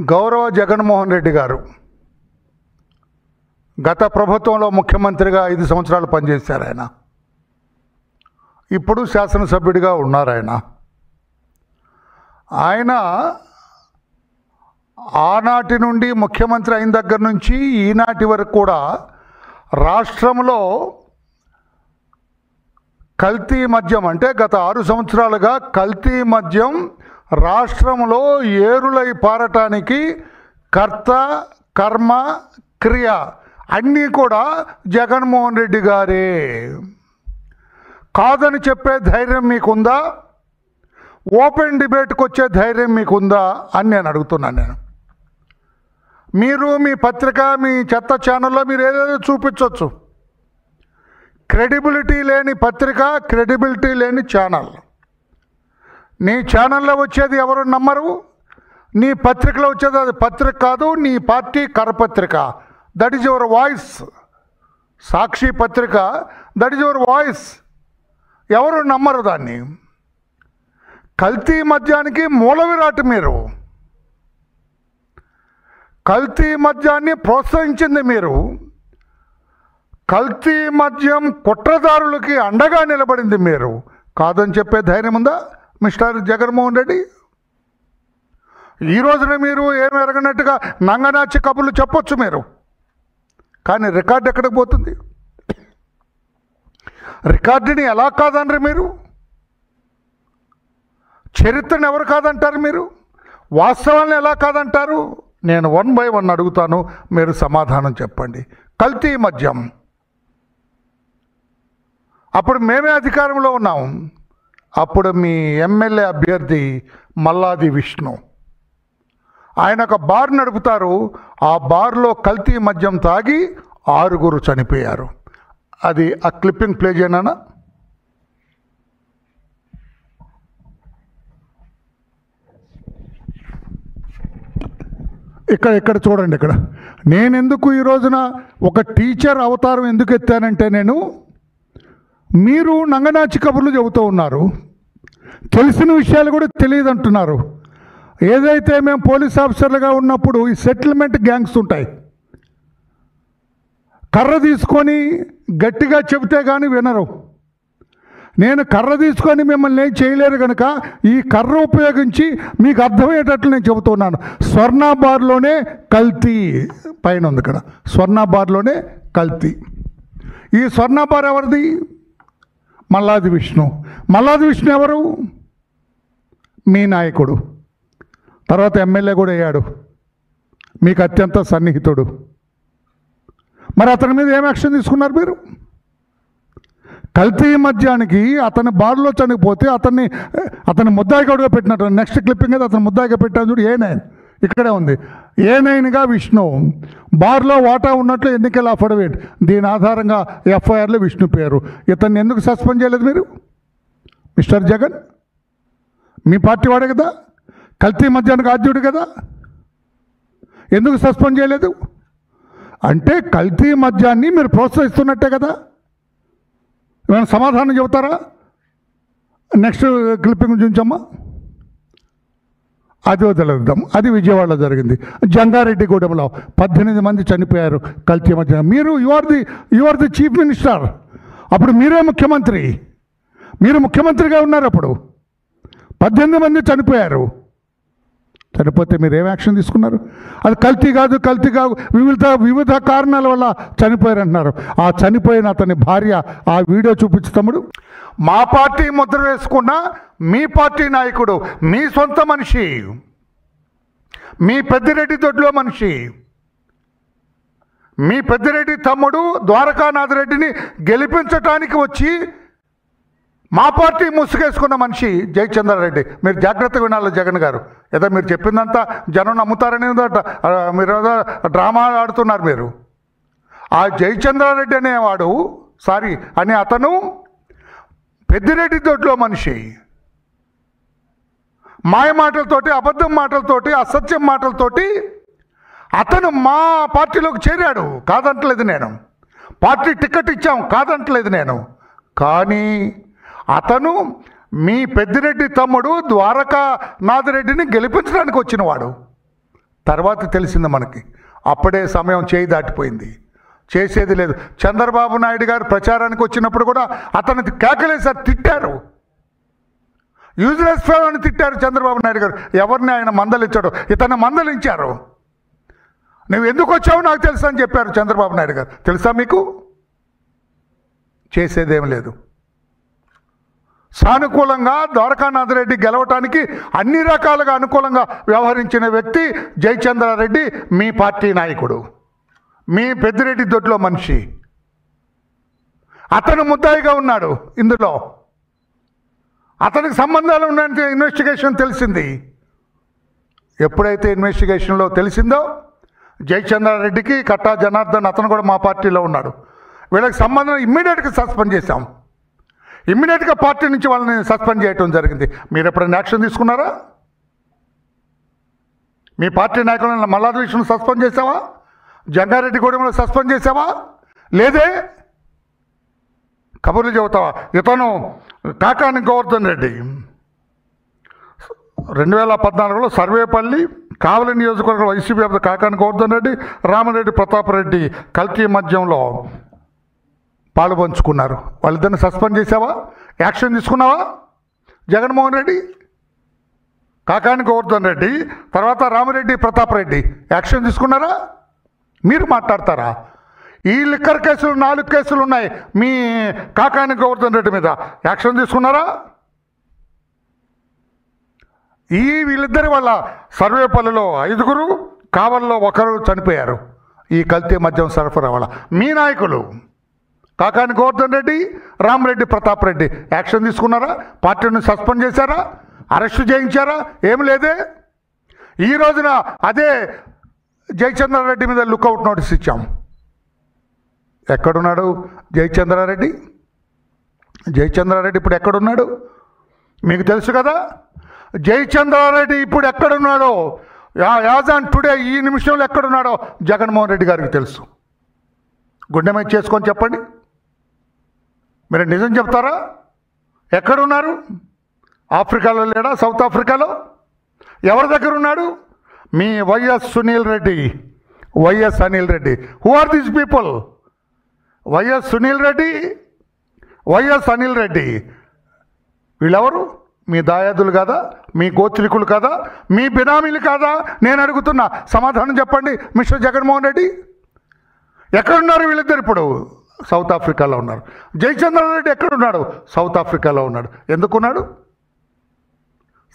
గౌరవ జగన్మోహన్ రెడ్డి గారు గత ప్రభుత్వంలో ముఖ్యమంత్రిగా 5 సంవత్సరాలు పనిచేశారు. ఇప్పుడు శాసనసభ్యుడిగా ఉన్నారు. ఆయన ఆనాటి నుండి ముఖ్యమంత్రి అయిన దగ్గర నుంచి ఈనాటి వరకు కూడా రాష్ట్రంలో కల్తీ మద్యం అంటే గత 6 సంవత్సరాలుగా కల్తీ మద్యం రాష్ట్రంలో ఏరులై పారటానికి కర్త కర్మ క్రియ అన్నీ కూడా జగన్మోహన్ రెడ్డి గారే. కాదని చెప్పే ధైర్యం మీకుందా? ఓపెన్ డిబేట్కి వచ్చే ధైర్యం మీకుందా అని నేను అడుగుతున్నాను. మీరు మీ పత్రిక, మీ చెత్త ఛానల్లో మీరు ఏదేదో చూపించవచ్చు. క్రెడిబిలిటీ లేని పత్రిక, క్రెడిబిలిటీ లేని ఛానల్. నీ ఛానల్లో వచ్చేది ఎవరు నమ్మరు, నీ పత్రికలో వచ్చేది అది పత్రిక కాదు, నీ పార్టీ కరపత్రిక. That is your voice. Sakshi పత్రిక, దట్ ఈజ్ యువర్ వాయిస్. ఎవరు నమ్మరు దాన్ని. కల్తీ మద్యానికి మూల విరాట్ మీరు. కల్తీ మద్యాన్ని ప్రోత్సహించింది మీరు. కల్తీ మద్యం కుట్రదారులకి అండగా నిలబడింది మీరు. కాదని చెప్పే ధైర్యం ఉందా మిస్టర్ జగన్మోహన్ రెడ్డి? ఈ రోజున మీరు ఏమి ఎరగనట్టుగా నంగనాచి కబుర్లు చెప్పొచ్చు మీరు, కానీ రికార్డు ఎక్కడికి పోతుంది? రికార్డుని ఎలా కాదనరు మీరు? చరిత్రను ఎవరు కాదంటారు మీరు? వాస్తవాలను ఎలా కాదంటారు? నేను 1 by 1 అడుగుతాను, మీరు సమాధానం చెప్పండి. కల్తీ మద్యం అప్పుడు మేమే అధికారంలో ఉన్నాం. అప్పుడు మీ ఎమ్మెల్యే అభ్యర్థి మల్లాది విష్ణు, ఆయన ఒక బార్ నడుపుతారు. ఆ బార్లో కల్తీ మద్యం తాగి 6 చనిపోయారు. అది ఆ క్లిప్పింగ్ ప్లే చేయనా? ఇక్కడ చూడండి. ఇక్కడ నేను ఎందుకు ఈ రోజున ఒక టీచర్ అవతారం ఎందుకు ఎత్తానంటే, మీరు నంగనాచి కబుర్లు చెబుతూ ఉన్నారు, తెలిసిన విషయాలు కూడా తెలియదు అంటున్నారు. ఏదైతే మేము పోలీస్ ఆఫీసర్లుగా ఉన్నప్పుడు ఈ సెటిల్మెంట్ గ్యాంగ్స్ ఉంటాయి, కర్ర తీసుకొని గట్టిగా చెబితే కానీ వినరు. నేను కర్ర తీసుకొని మిమ్మల్ని ఏం చేయలేరు కనుక ఈ కర్ర ఉపయోగించి మీకు అర్థమయ్యేటట్లు నేను చెబుతున్నాను. స్వర్ణ బార్లోనే కల్తీ పైన ఉంది. ఇక్కడ స్వర్ణ బార్లోనే కల్తీ. ఈ స్వర్ణ బార్ ఎవరిది? మల్లాది విష్ణు. మల్లాది విష్ణు ఎవరు? మీ నాయకుడు, తర్వాత ఎమ్మెల్యే కూడా అయ్యాడు, మీకు అత్యంత సన్నిహితుడు. మరి అతని మీద ఏం యాక్షన్ తీసుకున్నారు మీరు? కల్తీ మద్యానికి అతని బార్లో చనిపోతే అతన్ని ముద్దాయిగా పెట్టినట్టు. నెక్స్ట్ క్లిప్పింగ్ అయితే అతను ముద్దాయిగా పెట్టాను చూడు, A9 ఇక్కడే ఉంది. A9గా విష్ణు బార్లో వాటా ఉన్నట్లు ఎన్నికల అఫిడవిట్, దీని ఆధారంగా FIRలో విష్ణు పేరు. ఇతన్ని ఎందుకు సస్పెండ్ చేయలేదు మీరు మిస్టర్ జగన్? మీ పార్టీ వాడే కదా, కల్తీ మద్యానికి ఆద్యుడు కదా, ఎందుకు సస్పెండ్ చేయలేదు? అంటే కల్తీ మద్యాన్ని మీరు ప్రోత్సహిస్తున్నట్టే కదా. ఏమైనా సమాధానం చెబుతారా? నెక్స్ట్ క్లిప్పింగ్ చూపించమ్మా. అది వదిలేద్దాం. అది విజయవాడలో జరిగింది. జంగారెడ్డిగూడెంలో 18 మంది చనిపోయారు కల్తీ మద్యం. మీరు you are the chief minister. అప్పుడు మీరే ముఖ్యమంత్రి. మీరు ముఖ్యమంత్రిగా ఉన్నారు. అప్పుడు 18 మంది చనిపోయారు. చనిపోతే మీరు ఏం యాక్షన్ తీసుకున్నారు? అది కల్తీ కాదు వివిధ కారణాల వల్ల చనిపోయారు అంటున్నారు. ఆ చనిపోయిన అతని భార్య ఆ వీడియో చూపించు తమ్ముడు. మా పార్టీ ముద్ర వేసుకున్న మీ పార్టీ నాయకుడు, మీ సొంత మనిషి, మీ పెద్దిరెడ్డి దొడ్లో మనిషి, మీ పెద్దిరెడ్డి తమ్ముడు ద్వారకానాథ్ రెడ్డిని గెలిపించటానికి వచ్చి మా పార్టీ ముసుగేసుకున్న మనిషి జయచంద్రారెడ్డి. మీరు జాగ్రత్తగా వినాలి జగన్ గారు. ఏదో మీరు చెప్పిందంతా జనం నమ్ముతారని మీరు ఏదో డ్రామా ఆడుతున్నారు మీరు. ఆ జయచంద్రారెడ్డి అనేవాడు అనే అతను పెద్దిరెడ్డి దొడ్లో మనిషి. మాయ మాటలతోటి, అబద్ధం మాటలతోటి, అసత్యం మాటలతోటి అతను మా పార్టీలోకి చేరాడు. కాదంటలేదు నేను. పార్టీ టికెట్ ఇచ్చాం, కాదంటలేదు నేను. కానీ అతను మీ పెద్దిరెడ్డి తమ్ముడు ద్వారకానాథ్ రెడ్డిని గెలిపించడానికి వచ్చినవాడు. తర్వాత తెలిసింది మనకి. అప్పుడే సమయం చేయి దాటిపోయింది, చేసేది లేదు. చంద్రబాబు నాయుడు గారు ప్రచారానికి వచ్చినప్పుడు కూడా అతను కేకలేసారు, తిట్టారు. యూజ్లెస్ ఫెలో అని తిట్టారు చంద్రబాబు నాయుడు గారు. ఎవరిని ఆయన మందలించాడు, ఇతన్ని మందలించారు. నువ్వు ఎందుకు వచ్చావు నాకు తెలుసా అని చెప్పారు చంద్రబాబు నాయుడు గారు. తెలుసా మీకు? చేసేదేం లేదు. సానుకూలంగా ద్వారకానాథరెడ్డి గెలవటానికి అన్ని రకాలుగా అనుకూలంగా వ్యవహరించిన వ్యక్తి జయచంద్రారెడ్డి, మీ పార్టీ నాయకుడు, మీ పెద్దిరెడ్డి దొడ్లో మనిషి. అతను ముద్దాయిగా ఉన్నాడు. ఇందులో అతనికి సంబంధాలు ఉన్నాయంటే ఇన్వెస్టిగేషన్ తెలిసింది. ఎప్పుడైతే ఇన్వెస్టిగేషన్లో తెలిసిందో జయచంద్రారెడ్డికి, కట్టా జనార్దన్ అతను కూడా మా పార్టీలో ఉన్నాడు, వీళ్ళకి సంబంధం ఇమ్మీడియట్గా సస్పెండ్ చేశాం. ఇమ్మీడియట్గా పార్టీ నుంచి వాళ్ళని సస్పెండ్ చేయడం జరిగింది. మీరు ఎప్పుడైనా యాక్షన్ తీసుకున్నారా? మీ పార్టీ నాయకులను మల్లాది విష్ణును సస్పెండ్ చేసావా? జంగారెడ్డిగూడెంలో సస్పెండ్ చేసావా? లేదే. కబుర్లు చెబుతావా? ఇతను కాకాని గోవర్ధన్ రెడ్డి 2014లో సర్వేపల్లి కావలి నియోజకవర్గంలో వైసీపీ అభ్యర్థి కాకాని గోవర్ధన్ రెడ్డి, రామరెడ్డి ప్రతాప్ రెడ్డి కల్తీ మద్యంలో పాలు పంచుకున్నారు. వాళ్ళిద్దరిని సస్పెండ్ చేసావా? యాక్షన్ తీసుకున్నావా? జగన్మోహన్ రెడ్డి, కాకాని గోవర్ధన్ రెడ్డి, తర్వాత రామరెడ్డి ప్రతాప్ రెడ్డి యాక్షన్ తీసుకున్నారా? మీరు మాట్లాడతారా? ఈ లిక్కర్ కేసులు 4 కేసులు ఉన్నాయి మీ కాకాని గోవర్ధన్ రెడ్డి మీద, యాక్షన్ తీసుకున్నారా? వీళ్ళిద్దరి వల్ల సర్వేపల్లిలో 5, కావల్లో 1 చనిపోయారు ఈ కల్తీ మద్యం సరఫరా వల్ల. మీ నాయకులు కాకాని గోవర్ధన్ రెడ్డి, రామరెడ్డి ప్రతాప్ రెడ్డి యాక్షన్ తీసుకున్నారా? పార్టీని సస్పెండ్ చేశారా? అరెస్టు చేయించారా? ఏం లేదే. ఈ రోజున అదే జయచంద్రారెడ్డి మీద లుకౌట్ నోటీస్ ఇచ్చాం. ఎక్కడున్నాడు జయచంద్రారెడ్డి? జయచంద్రారెడ్డి ఇప్పుడు ఎక్కడున్నాడు మీకు తెలుసు కదా. జయచంద్రారెడ్డి ఇప్పుడు ఎక్కడున్నాడో, యాజ్ ఆన్ టుడే ఈ నిమిషంలో ఎక్కడున్నాడో జగన్మోహన్ రెడ్డి గారికి తెలుసు. గుండె మీద చేసుకొని చెప్పండి. మీరు నిజం చెప్తారా? ఎక్కడున్నారు? ఆఫ్రికాలో లేడా? సౌత్ ఆఫ్రికాలో? ఎవరి దగ్గర ఉన్నాడు? మీ YS Sunil Reddy, YS Anil Reddy. Who are these people? YS Sunil Reddy, YS Anil Reddy వీళ్ళెవరు? మీ దాయాదులు కాదా? మీ గోత్రికులు కాదా? మీ బినామీలు కాదా? నేను అడుగుతున్నా, సమాధానం చెప్పండి మిస్టర్ జగన్మోహన్ రెడ్డి. ఎక్కడున్నారు వీళ్ళిద్దరు? ఇప్పుడు సౌత్ ఆఫ్రికాలో ఉన్నారు. జయచంద్రారెడ్డి ఎక్కడున్నాడు? సౌత్ ఆఫ్రికాలో ఉన్నాడు. ఎందుకున్నాడు?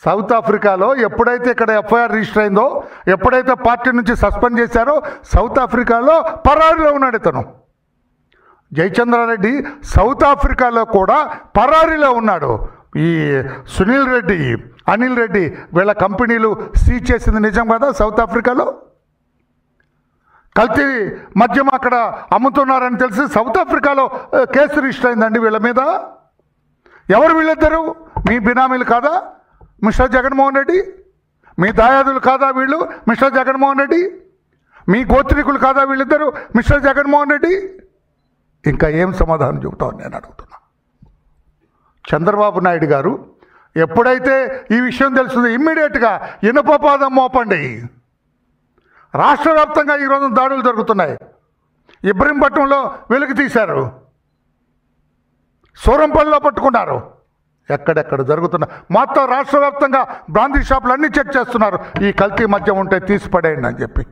సౌత్ ఆఫ్రికాలో ఎప్పుడైతే ఇక్కడ ఎఫ్ఐఆర్ రిజిస్టర్ అయిందో, ఎప్పుడైతే పార్టీ నుంచి సస్పెండ్ చేశారో సౌత్ ఆఫ్రికాలో పరారీలో ఉన్నాడు ఇతను. జయచంద్రారెడ్డి సౌత్ ఆఫ్రికాలో కూడా పరారీలో ఉన్నాడు. ఈ సునీల్ రెడ్డి, అనిల్ రెడ్డి వీళ్ళ కంపెనీలు సీజ్ చేసింది నిజం కదా? సౌత్ ఆఫ్రికాలో కల్తీ మద్యం అక్కడ అమ్ముతున్నారని తెలిసి సౌత్ ఆఫ్రికాలో కేసు రిజిస్టర్ అయిందండి వీళ్ళ మీద. ఎవరు వీళ్ళిద్దరు? మీ బినామీలు కాదా మిస్టర్ జగన్మోహన్ రెడ్డి? మీ దాయాదులు కాదా వీళ్ళు మిస్టర్ జగన్మోహన్ రెడ్డి? మీ గోత్రికులు కాదా వీళ్ళిద్దరు మిస్టర్ జగన్మోహన్ రెడ్డి? ఇంకా ఏం సమాధానం చెబుతావు నేను అడుగుతున్నా. చంద్రబాబు నాయుడు గారు ఎప్పుడైతే ఈ విషయం తెలుస్తుందో ఇమ్మీడియట్గా ఇనుపపాదం మోపండి. రాష్ట్ర వ్యాప్తంగా ఈరోజు దాడులు జరుగుతున్నాయి. ఇబ్రహీంపట్నంలో వెలుగు తీశారు, సూరంపల్లిలో పట్టుకున్నారు. ఎక్కడెక్కడ జరుగుతున్నా మొత్తం రాష్ట్ర వ్యాప్తంగా బ్రాందీ షాపులు అన్నీ చెక్ చేస్తున్నారు. ఈ కల్తీ మద్యం ఉంటే తీసి పడేయండి అని చెప్పి.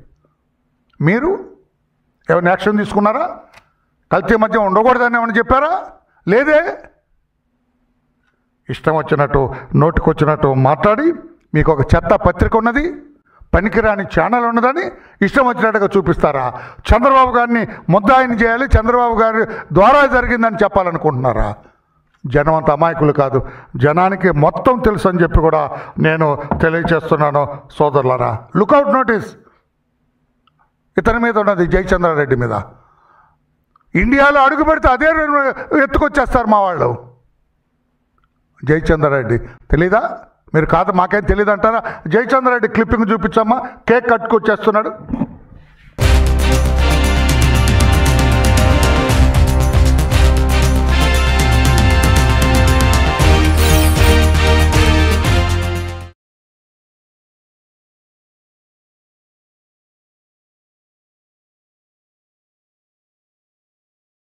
మీరు ఏమైనా యాక్షన్ తీసుకున్నారా? కల్తీ మద్యం ఉండకూడదని ఏమైనా చెప్పారా? లేదే. ఇష్టం వచ్చినట్టు నోటికొచ్చినట్టు మాట్లాడి మీకు ఒక చెత్త పత్రిక ఉన్నది, పనికిరాని ఛానల్ ఉన్నదని ఇష్టం వచ్చినట్టుగా చూపిస్తారా? చంద్రబాబు గారిని ముద్దాయిని చేయాలి, చంద్రబాబు గారి ద్వారా జరిగిందని చెప్పాలనుకుంటున్నారా? జనం అంత అమాయకులు కాదు, జనానికి మొత్తం తెలుసు అని చెప్పి కూడా నేను తెలియచేస్తున్నాను సోదరులారా. లుకౌట్ నోటీస్ ఇతని మీద ఉన్నది, జయచంద్రారెడ్డి మీద. ఇండియాలో అడుగు పెడితే అదే ఎత్తుకొచ్చేస్తారు మా వాళ్ళు. జయచంద్రారెడ్డి తెలీదా? మీరు కాదు మాకేం తెలియదు అంటారా? జయచంద్రారెడ్డి క్లిప్పింగ్ చూపించమ్మా, కేక్ కట్టుకొచ్చేస్తున్నాడు.